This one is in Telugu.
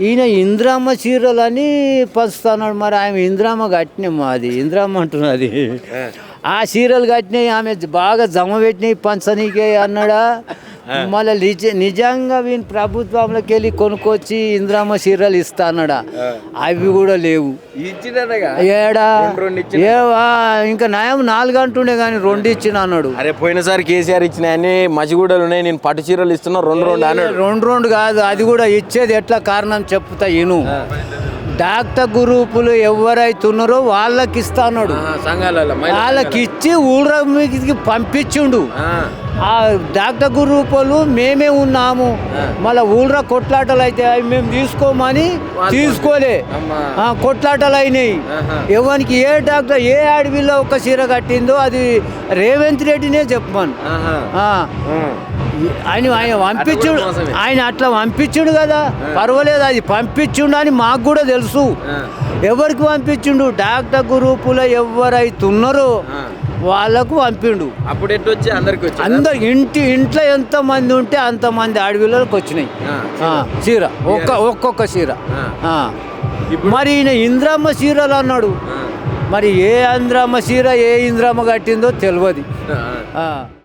ఈయన ఇంద్రామ్మ చీరలని పంచుతున్నాడు. మరి ఆమె ఇంద్రామ్మ కట్టినాము, అది ఇంద్రామ్మ అంటున్నది. ఆ చీరలు కట్టినాయి, ఆమె బాగా జమ పెట్టినాయి పంచనీకే అన్నాడా. మళ్ళీ నిజంగా వీని ప్రభుత్వంలోకి వెళ్ళి కొనుక్కొచ్చి ఇంద్రామ్మ చీరలు ఇస్తా అన్నాడా. అవి కూడా లేవు. ఏడా ఇంకా నయం 4 అంటుండే కానీ 2 ఇచ్చిన అన్నాడు. అరే పోయినసారి కేసీఆర్ ఇచ్చిన అన్ని మజిగూడలు ఉన్నాయి, నేను పట్టు చీరలు ఇస్తున్నా 2 అన్నాడు. 2 కాదు, అది కూడా ఇచ్చేది ఎట్లా కారణం చెప్తా ఇను. డాక్టర్ గ్రూపులు ఎవరైతున్నారో వాళ్ళకి ఇస్తా అన్నాడు. వాళ్ళకి ఇచ్చి ఊళ్ళకి పంపించుండు. ఆ డాక్టర్ గ్రూపులు మేమే ఉన్నాము, మళ్ళీ ఊళ్ళ కొట్లాటలు అయితే అవి మేము తీసుకోమని తీసుకోలే, కొట్లాటలు అయినాయి. ఎవరికి ఏ డాక్టర్ ఏ అడవిలో ఒక చీర కట్టిందో అది రేవంత్ రెడ్డినే చెప్పమను. ఆయన పంపించుడు, ఆయన అట్లా పంపించుడు కదా, పర్వాలేదు, అది పంపించుండు అని మాకు కూడా తెలుసు. ఎవరికి పంపించుండు? డాక్టర్ గ్రూపులో ఎవరైతున్నారో వాళ్ళకు పంపిండు. అప్పుడు ఎట్లా వచ్చి అందరు ఇంట్లో ఎంత మంది ఉంటే అంతమంది అడవిలోకి వచ్చినాయి చీర, ఒక్కొక్క చీర. మరి ఈయన ఇంద్రమ్మ చీరలు అన్నాడు. మరి ఏ ఇంద్రమ్మ చీర ఏ ఇంద్రమ్మ కట్టిందో తెలియదు.